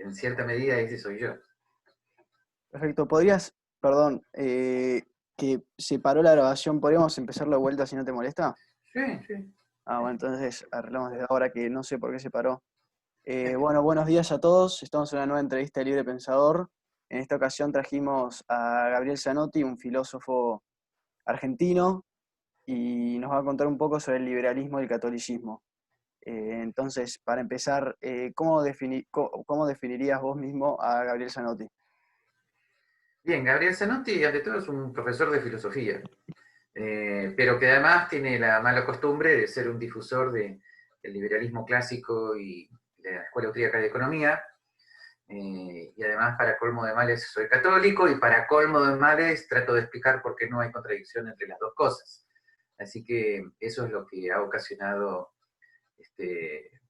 en cierta medida ese soy yo. Perfecto. ¿Podrías, perdón, que se paró la grabación, podríamos empezar la vuelta si no te molesta? Sí, sí. Bueno, entonces arreglamos desde ahora que no sé por qué se paró. Bueno, buenos días a todos. Estamos en una nueva entrevista de Libre Pensador. En esta ocasión trajimos a Gabriel Zanotti, un filósofo argentino, y nos va a contar un poco sobre el liberalismo y el catolicismo. Entonces, para empezar, ¿cómo definirías vos mismo a Gabriel Zanotti? Bien, Gabriel Zanotti, ante todo, es un profesor de filosofía, pero que además tiene la mala costumbre de ser un difusor del liberalismo clásico y de la Escuela Austríaca de Economía, y además, para colmo de males, soy católico, y para colmo de males trato de explicar por qué no hay contradicción entre las dos cosas. Así que eso es lo que ha ocasionado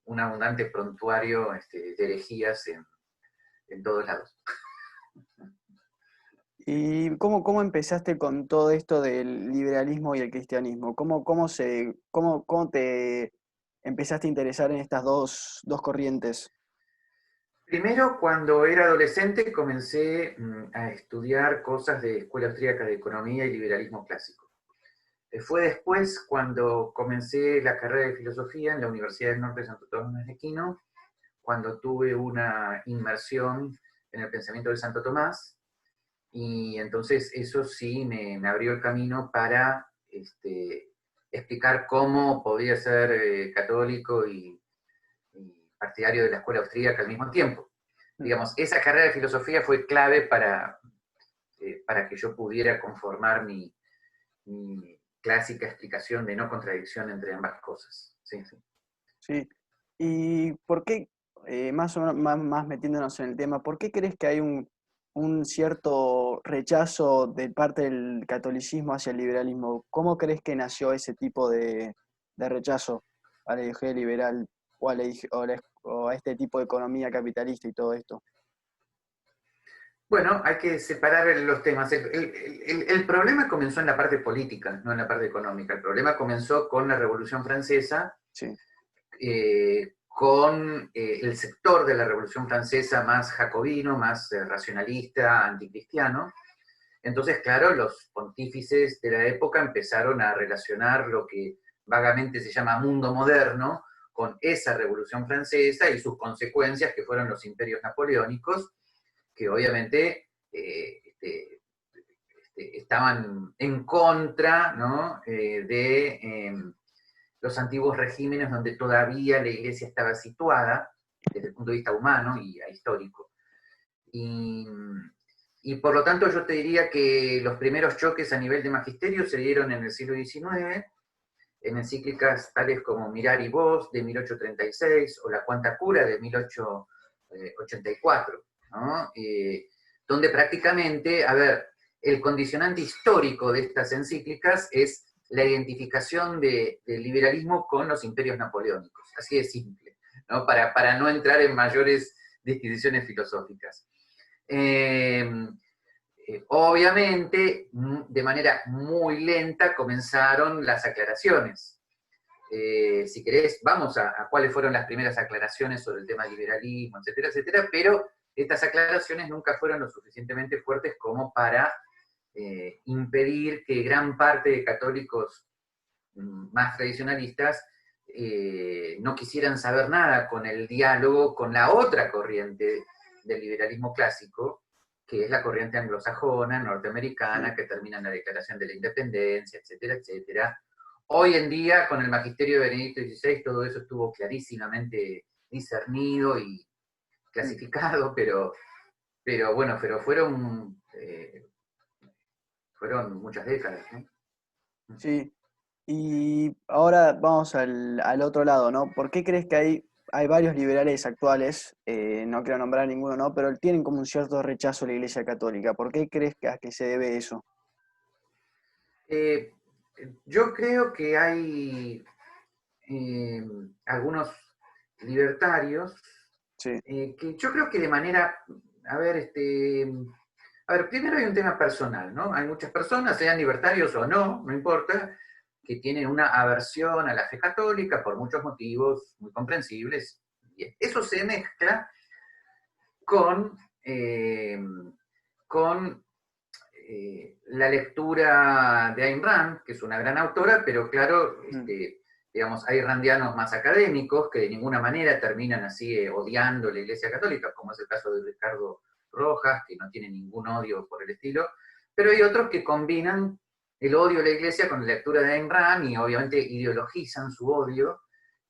un abundante prontuario de herejías en todos lados. ¿Y cómo empezaste con todo esto del liberalismo y el cristianismo? ¿Cómo te empezaste a interesar en estas dos corrientes? Primero, cuando era adolescente, comencé a estudiar cosas de Escuela Austríaca de Economía y Liberalismo Clásico. Fue después cuando comencé la carrera de Filosofía en la Universidad del Norte de Santo Tomás de Aquino, cuando tuve una inmersión en el pensamiento de Santo Tomás, y entonces eso sí me abrió el camino para explicar cómo podía ser católico y partidario de la escuela austríaca al mismo tiempo. Mm. Digamos, esa carrera de filosofía fue clave para que yo pudiera conformar mi clásica explicación de no contradicción entre ambas cosas. Sí, sí. Sí. ¿Y por qué, más o menos, más metiéndonos en el tema, por qué crees que hay un cierto rechazo de parte del catolicismo hacia el liberalismo? ¿Cómo crees que nació ese tipo de rechazo a la ideología liberal o a este tipo de economía capitalista y todo esto? Bueno, hay que separar los temas. El problema comenzó en la parte política, no en la parte económica. El problema comenzó con la Revolución Francesa, Sí. con el sector de la Revolución Francesa más jacobino, más racionalista, anticristiano. Entonces, claro, los pontífices de la época empezaron a relacionar lo que vagamente se llama mundo moderno con esa Revolución Francesa y sus consecuencias, que fueron los imperios napoleónicos, que obviamente estaban en contra, ¿no? De los antiguos regímenes donde todavía la iglesia estaba situada desde el punto de vista humano y histórico. Y, y por lo tanto yo te diría que los primeros choques a nivel de magisterio se dieron en el siglo XIX, en encíclicas tales como Mirar y Vos, de 1836, o La Cuanta Cura, de 1884, ¿no? Donde prácticamente, a ver, el condicionante histórico de estas encíclicas es la identificación del liberalismo con los imperios napoleónicos, así de simple, ¿no? Para no entrar en mayores disquisiciones filosóficas. Obviamente, de manera muy lenta comenzaron las aclaraciones. Si querés, vamos a cuáles fueron las primeras aclaraciones sobre el tema del liberalismo, etcétera, etcétera, pero estas aclaraciones nunca fueron lo suficientemente fuertes como para impedir que gran parte de católicos más tradicionalistas no quisieran saber nada con el diálogo con la otra corriente del liberalismo clásico, que es la corriente anglosajona, norteamericana, Sí. que termina en la Declaración de la Independencia, etcétera, etcétera. Hoy en día, con el magisterio de Benedicto XVI, todo eso estuvo clarísimamente discernido y clasificado, pero bueno, fueron muchas décadas, ¿no? Sí. Y ahora vamos al otro lado, ¿no? ¿Por qué crees que hay varios liberales actuales, no quiero nombrar ninguno, ¿no? Pero tienen como un cierto rechazo a la Iglesia Católica? ¿Por qué crees a qué se debe eso? Eh, yo creo que hay eh, algunos libertarios Sí, que yo creo que de manera, a ver, primero hay un tema personal, ¿no? Hay muchas personas, sean libertarios o no, no importa, que tienen una aversión a la fe católica por muchos motivos muy comprensibles. Y eso se mezcla con, con la lectura de Ayn Rand, que es una gran autora, pero claro, digamos, hay randianos más académicos que de ninguna manera terminan así odiando la Iglesia Católica, como es el caso de Ricardo Rojas, que no tiene ningún odio por el estilo, pero hay otros que combinan el odio a la Iglesia con la lectura de Ayn Rand y obviamente ideologizan su odio,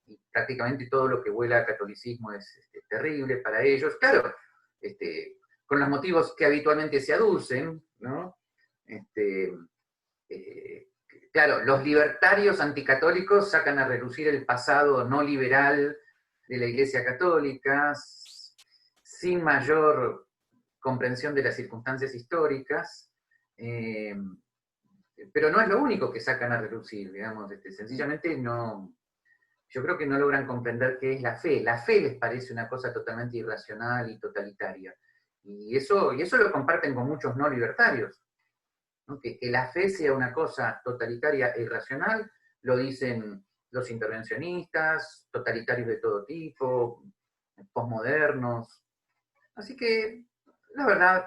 y prácticamente todo lo que huela a catolicismo es terrible para ellos. Claro, con los motivos que habitualmente se aducen, ¿no? Claro, los libertarios anticatólicos sacan a relucir el pasado no liberal de la Iglesia Católica, sin mayor comprensión de las circunstancias históricas, pero no es lo único que sacan a relucir, digamos, sencillamente no, yo creo que no logran comprender qué es la fe. La fe les parece una cosa totalmente irracional y totalitaria. Y eso lo comparten con muchos no libertarios. ¿No? Que la fe sea una cosa totalitaria e irracional, lo dicen los intervencionistas, totalitarios de todo tipo, posmodernos. Así que, la verdad,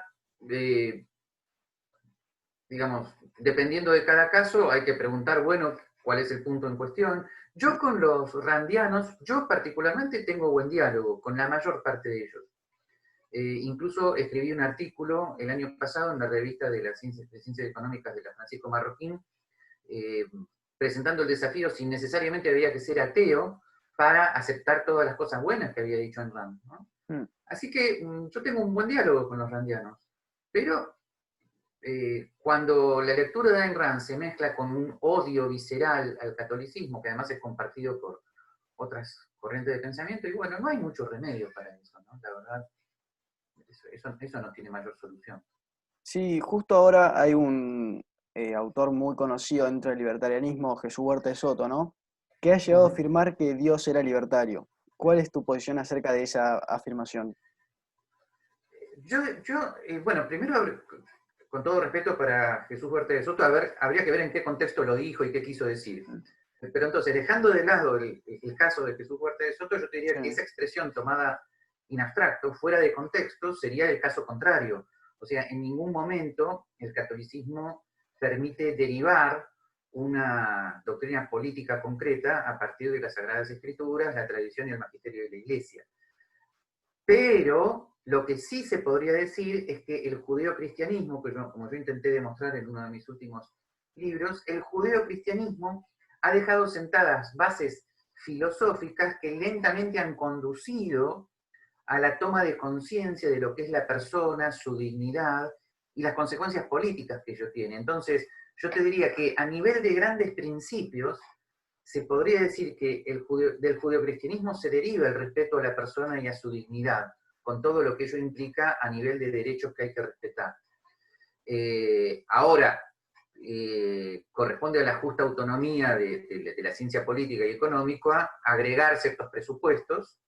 digamos, dependiendo de cada caso, hay que preguntar, bueno, cuál es el punto en cuestión. Yo con los randianos, yo particularmente tengo buen diálogo con la mayor parte de ellos. Incluso escribí un artículo el año pasado en la revista de las Ciencias Económicas de la Francisco Marroquín, presentando el desafío si necesariamente había que ser ateo para aceptar todas las cosas buenas que había dicho Ayn Rand, ¿no? Así que yo tengo un buen diálogo con los randianos, pero cuando la lectura de Ayn Rand se mezcla con un odio visceral al catolicismo, que además es compartido por otras corrientes de pensamiento, y bueno, no hay mucho remedio para eso, ¿no? La verdad, eso no tiene mayor solución. Sí, justo ahora hay un autor muy conocido dentro del libertarianismo, Jesús Huerta de Soto, ¿no? Que ha llegado a afirmar que Dios era libertario. ¿Cuál es tu posición acerca de esa afirmación? Bueno, primero, con todo respeto para Jesús Huerta de Soto, habría que ver en qué contexto lo dijo y qué quiso decir. Pero entonces, dejando de lado el caso de Jesús Huerta de Soto, yo te diría que esa expresión tomada in abstracto, fuera de contexto, sería el caso contrario. O sea, en ningún momento el catolicismo permite derivar una doctrina política concreta a partir de las Sagradas Escrituras, la tradición y el magisterio de la Iglesia. Pero lo que sí se podría decir es que el judeocristianismo, como yo intenté demostrar en uno de mis últimos libros, el judeocristianismo ha dejado sentadas bases filosóficas que lentamente han conducido a la toma de conciencia de lo que es la persona, su dignidad y las consecuencias políticas que ello tiene. Entonces, yo te diría que a nivel de grandes principios, se podría decir que del judeocristianismo se deriva el respeto a la persona y a su dignidad, con todo lo que ello implica a nivel de derechos que hay que respetar. Ahora, corresponde a la justa autonomía de la ciencia política y económica agregar ciertos presupuestos,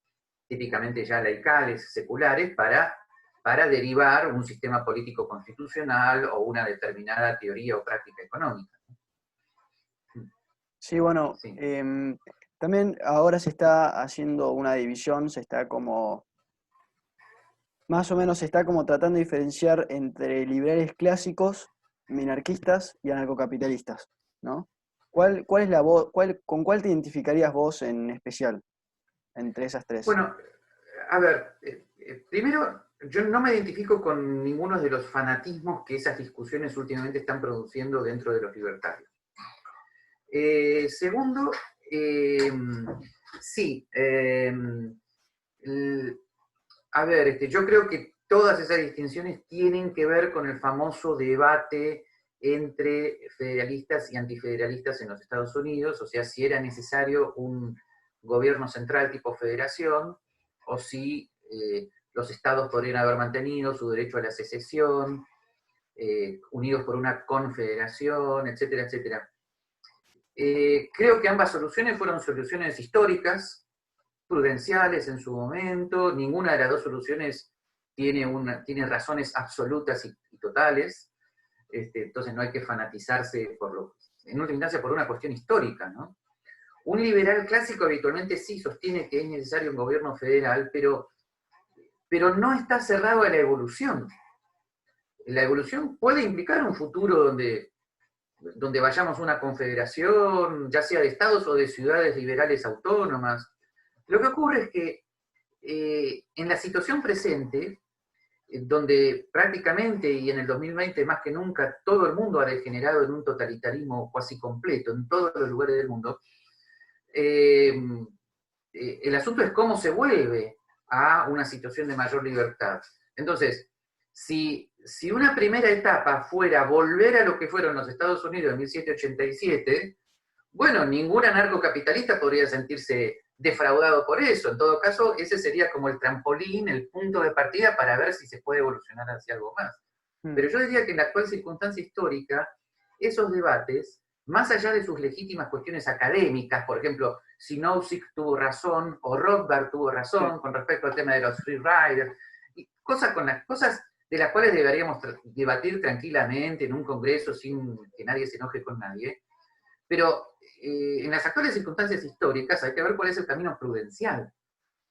típicamente ya laicales, seculares, para derivar un sistema político constitucional o una determinada teoría o práctica económica. Sí, bueno, Sí. también ahora se está haciendo una división, se está como, más o menos se está como tratando de diferenciar entre liberales clásicos, minarquistas y anarcocapitalistas, ¿no? ¿Cuál es con cuál te identificarías vos en especial entre esas tres? Bueno, a ver, primero, yo no me identifico con ninguno de los fanatismos que esas discusiones últimamente están produciendo dentro de los libertarios. Segundo, sí, a ver, yo creo que todas esas distinciones tienen que ver con el famoso debate entre federalistas y antifederalistas en los Estados Unidos, o sea, si era necesario un gobierno central tipo federación, o si los estados podrían haber mantenido su derecho a la secesión, unidos por una confederación, etcétera, etcétera. Creo que ambas soluciones fueron soluciones históricas, prudenciales en su momento, ninguna de las dos soluciones tiene razones absolutas y totales, entonces no hay que fanatizarse en última instancia por una cuestión histórica, ¿no? Un liberal clásico habitualmente sí sostiene que es necesario un gobierno federal, pero pero no está cerrado a la evolución. La evolución puede implicar un futuro donde vayamos a una confederación, ya sea de estados o de ciudades liberales autónomas. Lo que ocurre es que en la situación presente, donde prácticamente, y en el 2020 más que nunca, todo el mundo ha degenerado en un totalitarismo casi completo en todos los lugares del mundo, el asunto es cómo se vuelve a una situación de mayor libertad. Entonces, si una primera etapa fuera volver a lo que fueron los Estados Unidos en 1787, bueno, ningún anarcocapitalista podría sentirse defraudado por eso. En todo caso, ese sería como el trampolín, el punto de partida para ver si se puede evolucionar hacia algo más. Pero yo diría que en la actual circunstancia histórica, esos debates, más allá de sus legítimas cuestiones académicas, por ejemplo, si Nozick tuvo razón o Rothbard tuvo razón con respecto al tema de los free riders, y cosas de las cuales deberíamos debatir tranquilamente en un congreso sin que nadie se enoje con nadie, pero en las actuales circunstancias históricas hay que ver cuál es el camino prudencial.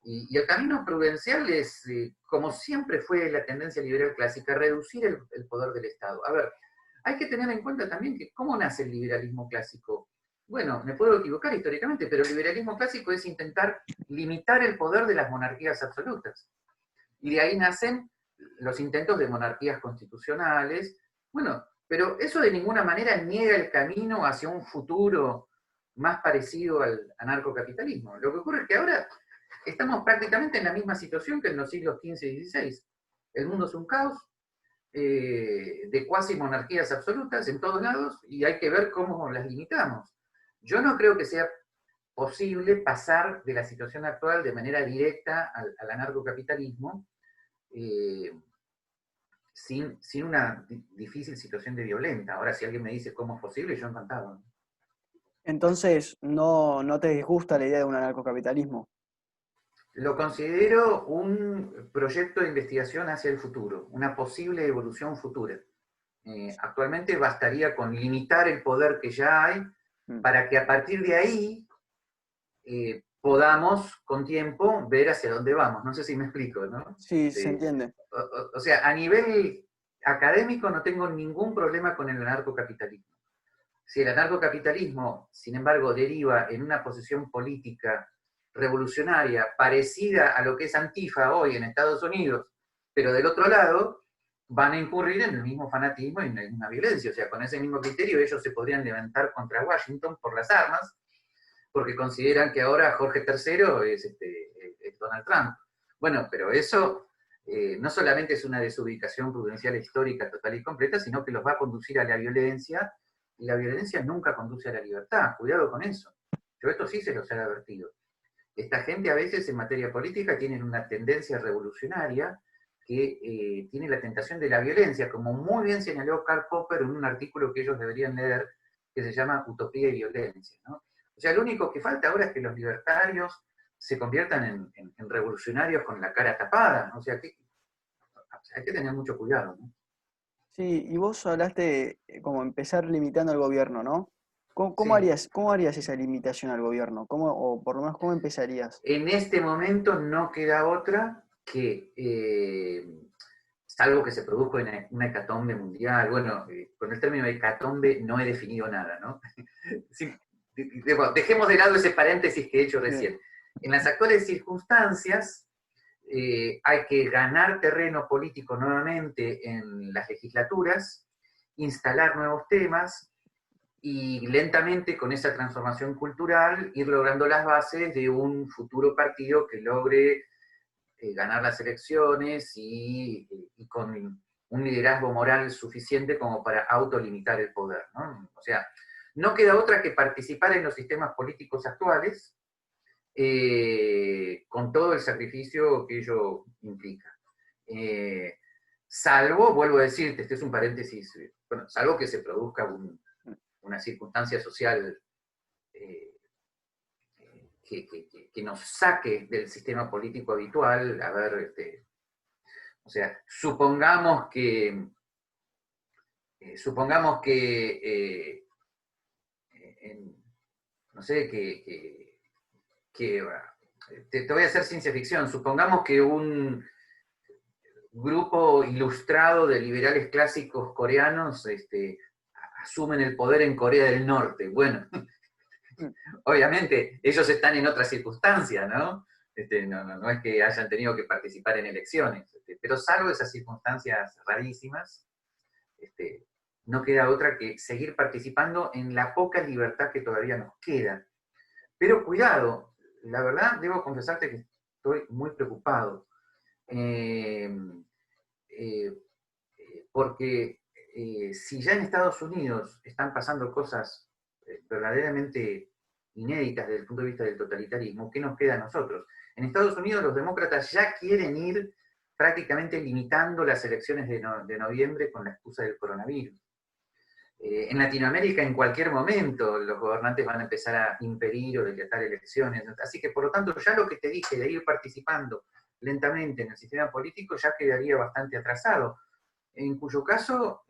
Y el camino prudencial es, como siempre fue la tendencia liberal clásica, reducir el poder del Estado. A ver, hay que tener en cuenta también que cómo nace el liberalismo clásico. Bueno, me puedo equivocar históricamente, pero el liberalismo clásico es intentar limitar el poder de las monarquías absolutas. Y de ahí nacen los intentos de monarquías constitucionales. Bueno, pero eso de ninguna manera niega el camino hacia un futuro más parecido al anarcocapitalismo. Lo que ocurre es que ahora estamos prácticamente en la misma situación que en los siglos XV y XVI. El mundo es un caos de cuasi monarquías absolutas en todos lados y hay que ver cómo las limitamos. Yo no creo que sea posible pasar de la situación actual de manera directa al anarcocapitalismo eh, sin una difícil situación de violenta. Ahora, si alguien me dice cómo es posible, yo encantado. Entonces, ¿no te disgusta la idea de un anarcocapitalismo? Lo considero un proyecto de investigación hacia el futuro, una posible evolución futura. Actualmente bastaría con limitar el poder que ya hay para que a partir de ahí podamos con tiempo ver hacia dónde vamos. No sé si me explico, ¿no? Sí, se entiende. O sea, a nivel académico no tengo ningún problema con el anarcocapitalismo. Si el anarcocapitalismo, sin embargo, deriva en una posición política revolucionaria parecida a lo que es Antifa hoy en Estados Unidos, pero del otro lado, van a incurrir en el mismo fanatismo y en la misma violencia. O sea, con ese mismo criterio ellos se podrían levantar contra Washington por las armas, porque consideran que ahora Jorge III es Donald Trump. Bueno, pero eso no solamente es una desubicación prudencial histórica total y completa, sino que los va a conducir a la violencia, y la violencia nunca conduce a la libertad. Cuidado con eso. Yo esto sí se los he advertido. Esta gente a veces en materia política tienen una tendencia revolucionaria que tiene la tentación de la violencia, como muy bien señaló Karl Popper en un artículo que ellos deberían leer, que se llama Utopía y Violencia, ¿no? O sea, lo único que falta ahora es que los libertarios se conviertan en revolucionarios con la cara tapada, ¿no? O sea, hay que tener mucho cuidado, ¿no? Sí, y vos hablaste de como empezar limitando al gobierno, ¿no? Sí. Cómo harías esa limitación al gobierno? O por lo menos, ¿cómo empezarías? En este momento no queda otra que, salvo que se produzca una hecatombe mundial, bueno, con el término hecatombe no he definido nada, ¿no? Sí, dejemos de lado ese paréntesis que he hecho Sí. recién. En las actuales circunstancias, hay que ganar terreno político nuevamente en las legislaturas, instalar nuevos temas, y lentamente con esa transformación cultural ir logrando las bases de un futuro partido que logre ganar las elecciones y con un liderazgo moral suficiente como para autolimitar el poder, ¿no? O sea, no queda otra que participar en los sistemas políticos actuales con todo el sacrificio que ello implica. Salvo, vuelvo a decirte, este es un paréntesis, bueno, salvo que se produzca una circunstancia social eh, que nos saque del sistema político habitual. A ver, o sea, supongamos que no sé, te voy a hacer ciencia ficción, supongamos que grupo ilustrado de liberales clásicos coreanos asumen el poder en Corea del Norte. Bueno, obviamente ellos están en otras circunstancias, ¿no? No es que hayan tenido que participar en elecciones, pero salvo esas circunstancias rarísimas, no queda otra que seguir participando en la poca libertad que todavía nos queda. Pero cuidado, la verdad, debo confesarte que estoy muy preocupado. Eh, eh, Porque si ya en Estados Unidos están pasando cosas verdaderamente inéditas desde el punto de vista del totalitarismo, ¿qué nos queda a nosotros? En Estados Unidos los demócratas ya quieren ir prácticamente limitando las elecciones de noviembre con la excusa del coronavirus. En Latinoamérica en cualquier momento los gobernantes van a empezar a impedir o decretar elecciones. Así que por lo tanto ya lo que te dije de ir participando lentamente en el sistema político ya quedaría bastante atrasado. En cuyo caso,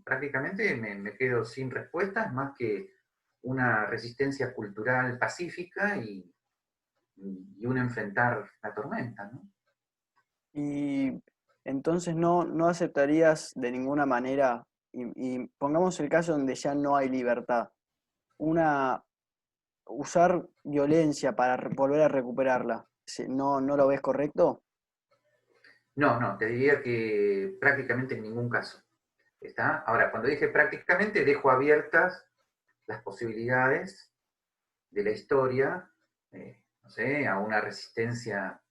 prácticamente me quedo sin respuestas más que una resistencia cultural pacífica y un enfrentar la tormenta, ¿no? Y entonces no aceptarías de ninguna manera, y pongamos el caso donde ya no hay libertad, usar violencia para volver a recuperarla. ¿No lo ves correcto? No, te diría que prácticamente en ningún caso. ¿Está? Ahora, cuando dije prácticamente, dejo abiertas las posibilidades de la historia, no sé, a una resistencia.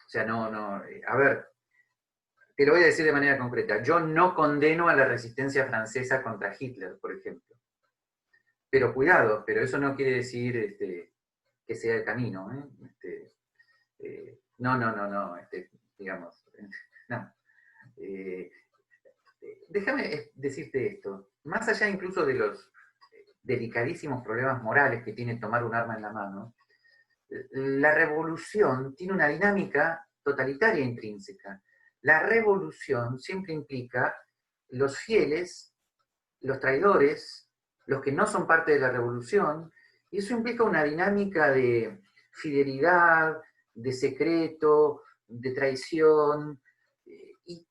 O sea, a ver, te lo voy a decir de manera concreta. Yo no condeno a la resistencia francesa contra Hitler, por ejemplo. Pero cuidado, pero eso no quiere decir que sea el camino. No, digamos, no. Eh, Déjame decirte esto. Más allá incluso de los delicadísimos problemas morales que tiene tomar un arma en la mano, la revolución tiene una dinámica totalitaria intrínseca. La revolución siempre implica los fieles, los traidores, los que no son parte de la revolución, y eso implica una dinámica de fidelidad, de secreto, de traición, y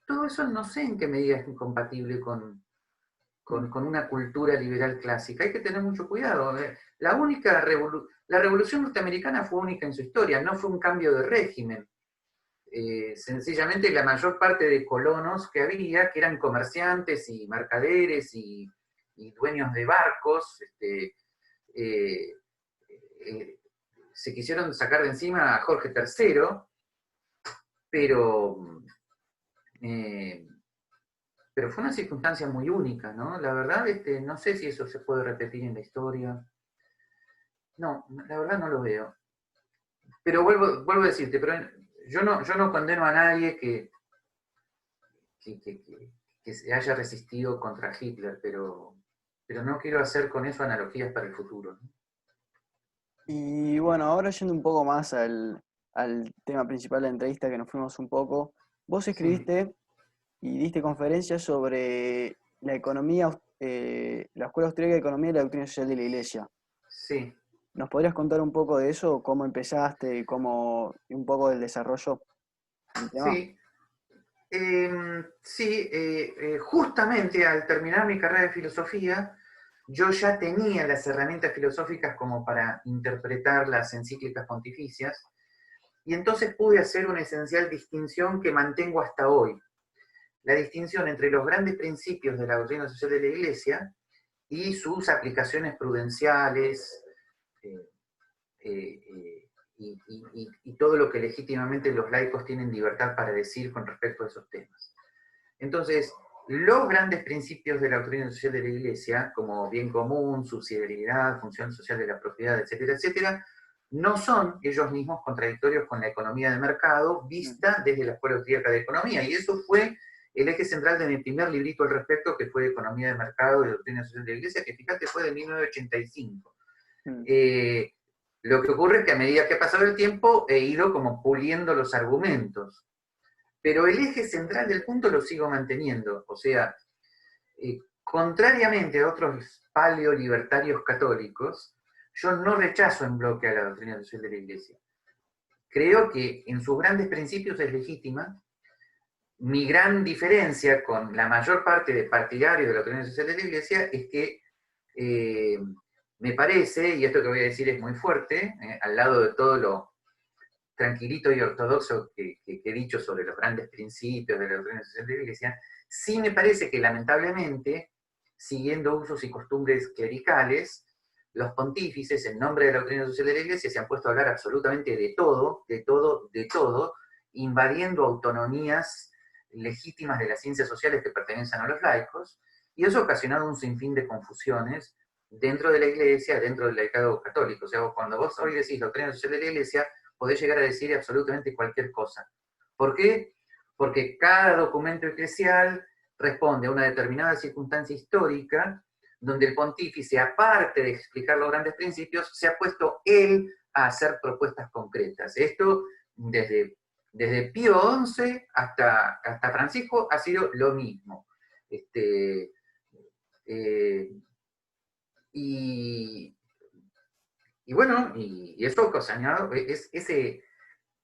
todo eso no sé en qué medida es incompatible con una cultura liberal clásica. Hay que tener mucho cuidado. La revolución norteamericana fue única en su historia, no fue un cambio de régimen. Sencillamente la mayor parte de colonos que había, que eran comerciantes y mercaderes y dueños de barcos, eh, eh, se quisieron sacar de encima a Jorge III, pero eh, pero fue una circunstancia muy única, ¿no? La verdad, no sé si eso se puede repetir en la historia. No, la verdad no lo veo. Pero vuelvo a decirte, pero yo no condeno a nadie que, que- que se haya resistido contra Hitler, pero no quiero hacer con eso analogías para el futuro, ¿no? Y bueno, ahora yendo un poco más al tema principal de la entrevista, que nos fuimos un poco, vos Sí, escribiste y diste conferencias sobre la economía, la Escuela Austríaca de Economía y la Doctrina Social de la Iglesia. sí, ¿Nos podrías contar un poco de eso? ¿Cómo empezaste y un poco del desarrollo del tema? sí. Sí, justamente al terminar mi carrera de filosofía, yo ya tenía las herramientas filosóficas como para interpretar las encíclicas pontificias, y entonces pude hacer una esencial distinción que mantengo hasta hoy. La distinción entre los grandes principios de la doctrina social de la Iglesia y sus aplicaciones prudenciales, eh, y todo lo que legítimamente los laicos tienen libertad para decir con respecto a esos temas. Entonces, los grandes principios de la doctrina social de la Iglesia, como bien común, subsidiariedad, función social de la propiedad, etcétera, etcétera, no son ellos mismos contradictorios con la economía de mercado Mm. vista desde la Escuela Austríaca de Economía. Y eso fue el eje central de mi primer librito al respecto, que fue Economía de Mercado y Doctrina Social de la Iglesia, que fíjate fue de 1985. Mm. Eh, lo que ocurre es que a medida que ha pasado el tiempo he ido como puliendo los argumentos, pero el eje central del punto lo sigo manteniendo. O sea, contrariamente a otros paleolibertarios católicos, yo no rechazo en bloque a la doctrina social de la Iglesia. creo que en sus grandes principios es legítima. Mi gran diferencia con la mayor parte de partidarios de la doctrina social de la Iglesia es que me parece, y esto que voy a decir es muy fuerte, al lado de todo lo tranquilito y ortodoxo que he dicho sobre los grandes principios de la doctrina social de la Iglesia, sí me parece que lamentablemente, siguiendo usos y costumbres clericales, los pontífices, en nombre de la doctrina social de la Iglesia, se han puesto a hablar absolutamente de todo, de todo, de todo, invadiendo autonomías legítimas de las ciencias sociales que pertenecen a los laicos, y eso ha ocasionado un sinfín de confusiones dentro de la Iglesia, dentro del laicado católico. O sea, cuando vos hoy decís doctrina social de la Iglesia, podés llegar a decir absolutamente cualquier cosa. ¿Por qué? Porque cada documento eclesial responde a una determinada circunstancia histórica donde el pontífice, aparte de explicar los grandes principios, se ha puesto él a hacer propuestas concretas. Esto, desde Pío XI hasta Francisco, ha sido lo mismo. Y bueno, y eso ha ocasionado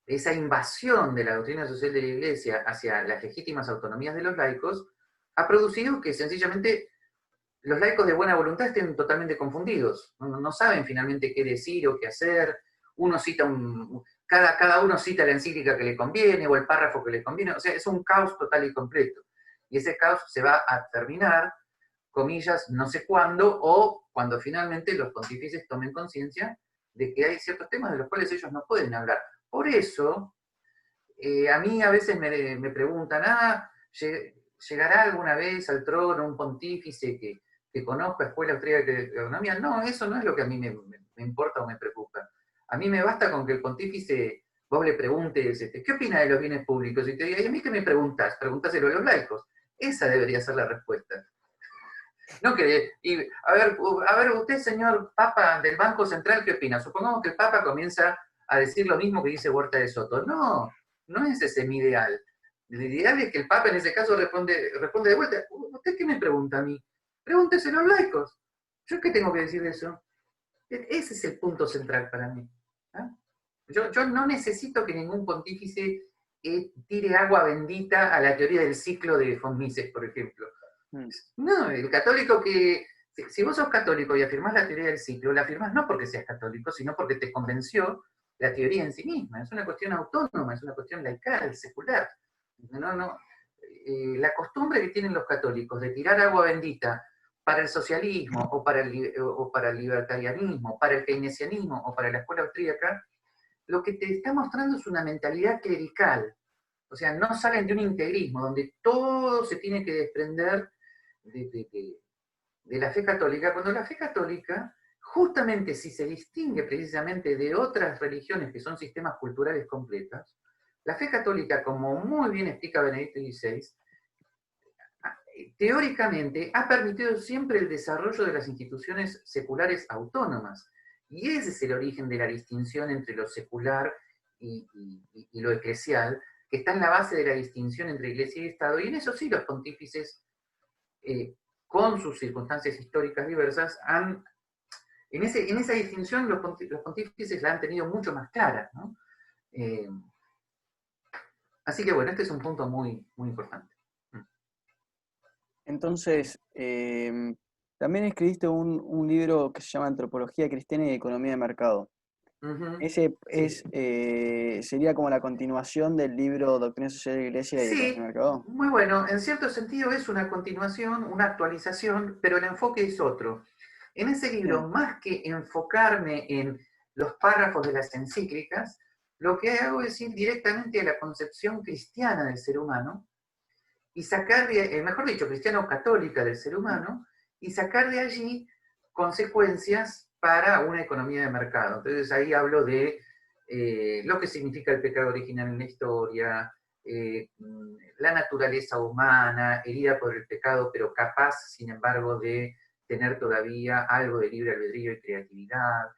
esa invasión de la doctrina social de la Iglesia hacia las legítimas autonomías de los laicos, ha producido que sencillamente los laicos de buena voluntad estén totalmente confundidos. No saben finalmente qué decir o qué hacer. Uno cita cada uno cita la encíclica que le conviene o el párrafo que le conviene. O sea, es un caos total y completo. Y ese caos se va a terminar, comillas, no sé cuándo, o cuando finalmente los pontífices tomen conciencia de que hay ciertos temas de los cuales ellos no pueden hablar. Por eso, a mí a veces me preguntan, ¿llegará alguna vez al trono un pontífice que conozca Escuela Austríaca de Economía? No, eso no es lo que a mí me importa o me preocupa. A mí me basta con que el pontífice, vos le preguntes, ¿qué opina de los bienes públicos? Y te diga, ¿y a mí qué me preguntás? Preguntáselo a los laicos. Esa debería ser la respuesta. No que, a ver, usted, señor Papa del Banco Central, ¿qué opina? Supongamos que el Papa comienza a decir lo mismo que dice Huerta de Soto. No, no es ese mi ideal. El ideal es que el Papa en ese caso responde de vuelta. ¿Usted qué me pregunta a mí? Pregúnteselo a los laicos. ¿Yo qué tengo que decir de eso? Ese es el punto central para mí. ¿Ah? Yo no necesito que ningún pontífice tire agua bendita a la teoría del ciclo de von Mises, por ejemplo. No, el católico que... Si vos sos católico y afirmás la teoría del ciclo, la afirmás no porque seas católico, sino porque te convenció la teoría en sí misma. Es una cuestión autónoma, es una cuestión laical, secular. La costumbre que tienen los católicos de tirar agua bendita para el socialismo o para el libertarianismo, para el keynesianismo o para la escuela austríaca, lo que te está mostrando es una mentalidad clerical. O sea, no salen de un integrismo donde todo se tiene que desprender de la fe católica, cuando la fe católica, justamente si se distingue precisamente de otras religiones que son sistemas culturales completos, la fe católica, como muy bien explica Benedicto XVI, teóricamente ha permitido siempre el desarrollo de las instituciones seculares autónomas. Y ese es el origen de la distinción entre lo secular y lo eclesial, que está en la base de la distinción entre Iglesia y Estado. Y en eso sí los pontífices, con sus circunstancias históricas diversas, en esa distinción los pontífices la han tenido mucho más clara, ¿no? Así que bueno, este es un punto muy, muy importante. Entonces, también escribiste un libro que se llama Antropología Cristiana y Economía de Mercado. Uh-huh. Ese Sí. sería como la continuación del libro Doctrina Social de la Iglesia y Economía de Sí, Mercado. muy bueno. En cierto sentido es una continuación, una actualización, pero el enfoque es otro. En ese libro, Sí. más que enfocarme en los párrafos de las encíclicas, lo que hago es ir directamente a la concepción cristiana del ser humano y sacar mejor dicho, cristiano-católica del ser humano, y sacar de allí consecuencias para una economía de mercado. Entonces ahí hablo de lo que significa el pecado original en la historia, la naturaleza humana, herida por el pecado, pero capaz, sin embargo, de tener todavía algo de libre albedrío y creatividad,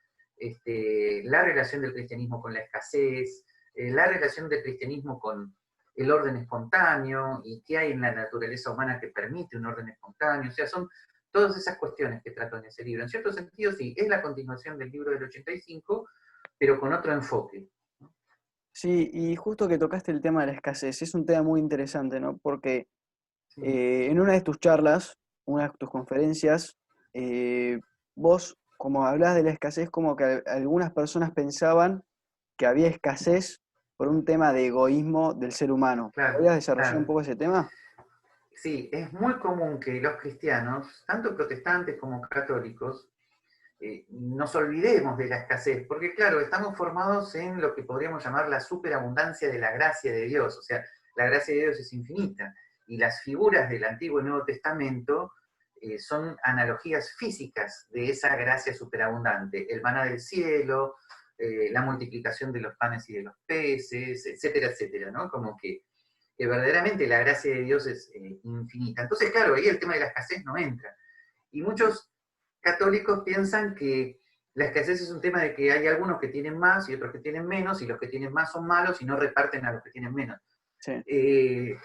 la relación del cristianismo con la escasez, la relación del cristianismo con el orden espontáneo y qué hay en la naturaleza humana que permite un orden espontáneo. O sea, son todas esas cuestiones que trato en ese libro. En cierto sentido, sí, es la continuación del libro del 85, pero con otro enfoque. Sí, y justo que tocaste el tema de la escasez, es un tema muy interesante, ¿no? Porque Sí, en una de tus charlas, una de tus conferencias, eh, vos, como hablás de la escasez, como que algunas personas pensaban que había escasez por un tema de egoísmo del ser humano. claro, ¿Podrías desarrollar un claro. poco ese tema? Sí, es muy común que los cristianos, tanto protestantes como católicos, nos olvidemos de la escasez, porque claro, estamos formados en lo que podríamos llamar la superabundancia de la gracia de Dios, o sea, la gracia de Dios es infinita, y las figuras del Antiguo y Nuevo Testamento son analogías físicas de esa gracia superabundante, el maná del cielo, la multiplicación de los panes y de los peces, etcétera, etcétera, ¿no? Como que verdaderamente la gracia de Dios es infinita. Entonces, claro, ahí el tema de la escasez no entra. Y muchos católicos piensan que la escasez es un tema de que hay algunos que tienen más y otros que tienen menos, y los que tienen más son malos y no reparten a los que tienen menos. Sí. Eh,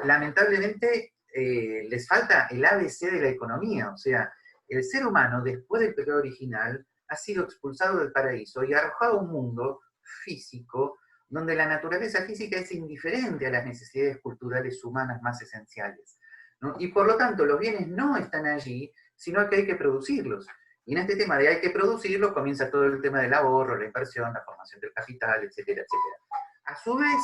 Lamentablemente les falta el ABC de la economía, o sea, el ser humano después del pecado original ha sido expulsado del paraíso y arrojado a un mundo físico donde la naturaleza física es indiferente a las necesidades culturales humanas más esenciales, ¿no? Y por lo tanto los bienes no están allí, sino que hay que producirlos. Y en este tema de hay que producirlos comienza todo el tema del ahorro, la inversión, la formación del capital, etcétera, etcétera. A su vez,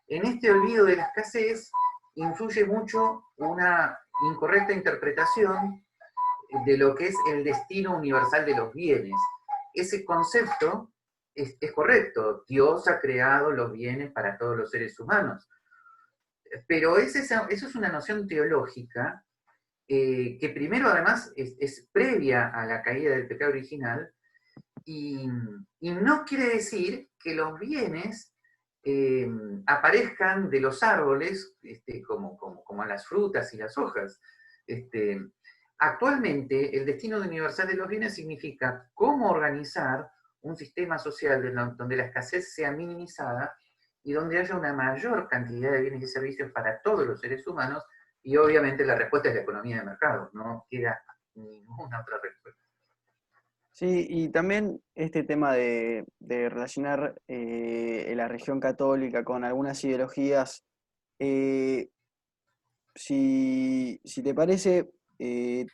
en este olvido de la escasez influye mucho una incorrecta interpretación de lo que es el destino universal de los bienes. Ese concepto es correcto. Dios ha creado los bienes para todos los seres humanos. Pero eso es una noción teológica que primero además es previa a la caída del pecado original y, y no quiere decir que los bienes eh, aparezcan de los árboles como las frutas y las hojas. Este, Actualmente, el destino universal de los bienes significa cómo organizar un sistema social donde la escasez sea minimizada y donde haya una mayor cantidad de bienes y servicios para todos los seres humanos, y obviamente la respuesta es la economía de mercado, no queda ninguna otra respuesta. Sí, y también este tema de relacionar la religión católica con algunas ideologías, eh, si te parece,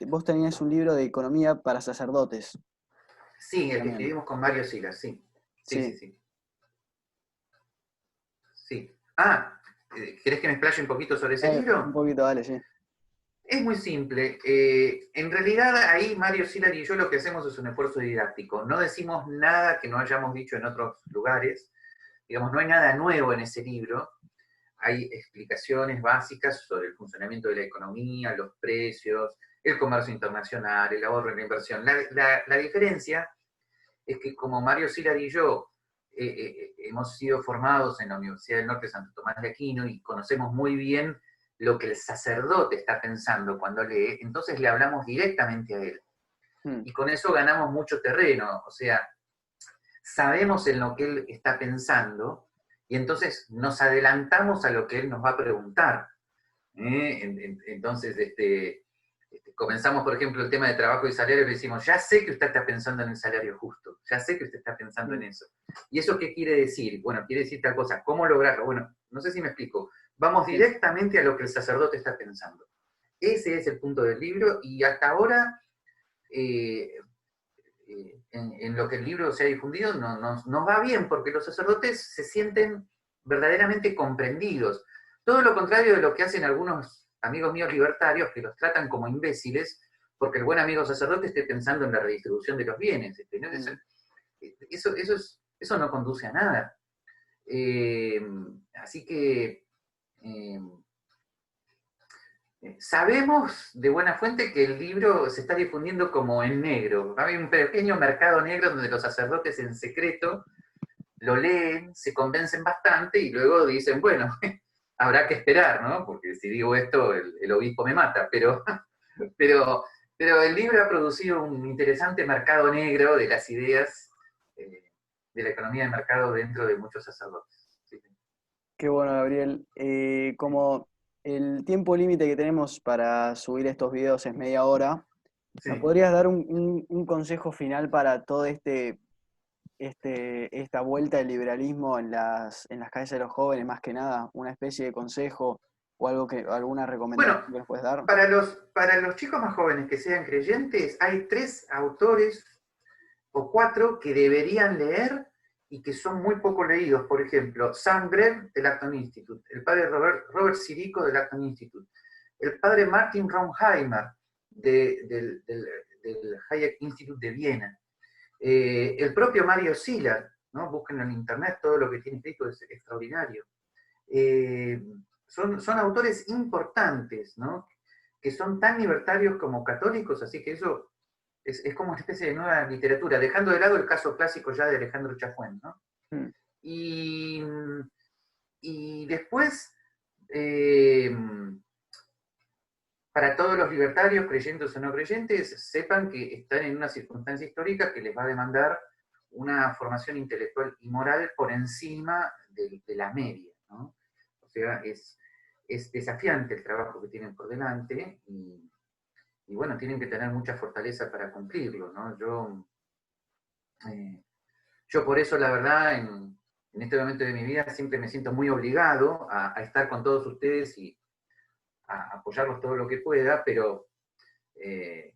vos tenías un libro de economía para sacerdotes Sí, el que también. escribimos con Mario Silas, sí. Sí, sí, Sí, sí. Sí. Ah, ¿querés que me explaye un poquito sobre ese un libro? poquito, dale, sí. Es muy simple. En realidad, ahí Mario Silas y yo lo que hacemos es un esfuerzo didáctico. No decimos nada que no hayamos dicho en otros lugares. Digamos, no hay nada nuevo en ese libro. Hay explicaciones básicas sobre el funcionamiento de la economía, los precios, el comercio internacional, el ahorro en la inversión. La diferencia es que como Mario Silar y yo hemos sido formados en la Universidad del Norte Santo Tomás de Aquino y conocemos muy bien lo que el sacerdote está pensando cuando lee, entonces le hablamos directamente a él. Mm, Y con eso ganamos mucho terreno, o sea, sabemos en lo que él está pensando y entonces nos adelantamos a lo que él nos va a preguntar. Entonces, comenzamos, por ejemplo, el tema de trabajo y salario, y le decimos, ya sé que usted está pensando en el salario justo, ya sé que usted está pensando en mm, eso. ¿Y eso qué quiere decir? Bueno, quiere decir tal cosa, ¿cómo lograrlo? Bueno, no sé si me explico. Vamos sí. directamente a lo que el sacerdote está pensando. Ese es el punto del libro y hasta ahora, eh, en lo que el libro se ha difundido, nos va bien porque los sacerdotes se sienten verdaderamente comprendidos. Todo lo contrario de lo que hacen algunos amigos míos libertarios que los tratan como imbéciles porque el buen amigo sacerdote esté pensando en la redistribución de los bienes. ¿No? Mm. Eso no conduce a nada. Eh, Así que eh, sabemos de buena fuente que el libro se está difundiendo como en negro. Hay un pequeño mercado negro donde los sacerdotes en secreto lo leen, se convencen bastante y luego dicen, bueno, habrá que esperar, ¿no? Porque si digo esto, el obispo me mata, pero, pero el libro ha producido un interesante mercado negro de las ideas de la economía de mercado dentro de muchos sacerdotes. Sí, Qué bueno, Gabriel. Como el tiempo límite que tenemos para subir estos videos es media hora, ¿me sí. podrías dar un consejo final para todo esta vuelta del liberalismo en las cabezas de los jóvenes, más que nada, una especie de consejo o alguna recomendación Bueno, que nos puedes dar? para los chicos más jóvenes que sean creyentes, hay 3 autores o 4 que deberían leer y que son muy poco leídos. Por ejemplo, Sam Greb del Acton Institute, el padre Robert Sirico del Acton Institute, el padre Martin Ronheimer del Hayek Institute de Viena, el propio Mario Szilard, ¿no? Busquen en internet, todo lo que tiene escrito es extraordinario. Son autores importantes, ¿no? Que son tan libertarios como católicos, así que eso es como una especie de nueva literatura, dejando de lado el caso clásico ya de Alejandro Chafuen, ¿no? Mm. Y después, para todos los libertarios, creyentes o no creyentes, sepan que están en una circunstancia histórica que les va a demandar una formación intelectual y moral por encima de la media, ¿no? O sea, es desafiante el trabajo que tienen por delante y bueno, tienen que tener mucha fortaleza para cumplirlo, ¿no? Yo por eso, la verdad, en este momento de mi vida siempre me siento muy obligado a estar con todos ustedes y a apoyarlos todo lo que pueda, eh,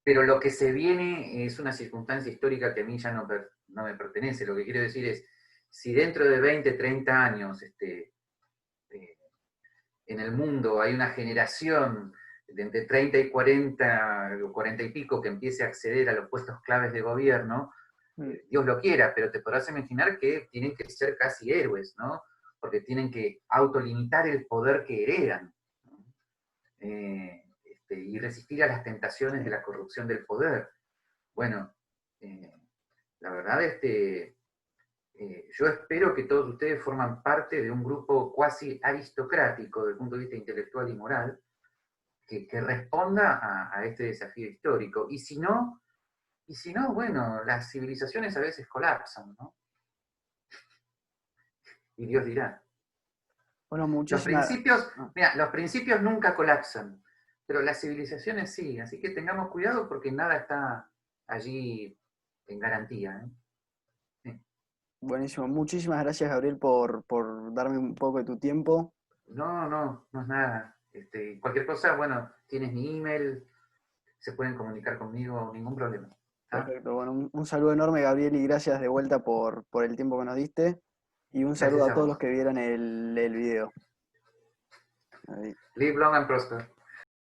pero lo que se viene es una circunstancia histórica que a mí ya no me pertenece. Lo que quiero decir es, si dentro de 20, 30 años en el mundo hay una generación de entre 30 y 40, o 40 y pico, que empiece a acceder a los puestos claves de gobierno, Dios lo quiera, pero te podrás imaginar que tienen que ser casi héroes, ¿no? Porque tienen que autolimitar el poder que heredan, ¿no? Y resistir a las tentaciones de la corrupción del poder. Bueno, la verdad, yo espero que todos ustedes forman parte de un grupo cuasi aristocrático desde el punto de vista intelectual y moral, que responda a este desafío histórico. Y si no, bueno, las civilizaciones a veces colapsan, ¿no? Y Dios dirá. Bueno, Los muchísimas... principios, mira, los principios nunca colapsan, pero las civilizaciones sí, así que tengamos cuidado porque nada está allí en garantía, ¿eh? Sí. Buenísimo. Muchísimas gracias, Gabriel, por darme un poco de tu tiempo. No es nada. Cualquier cosa, bueno, tienes mi email, se pueden comunicar conmigo, ningún problema. ¿Ah? Perfecto. Bueno, un saludo enorme, Gabriel, y gracias de vuelta por el tiempo que nos diste. Y un saludo Gracias a a todos los vos. que vieron el video. Ahí. Live long and prosper.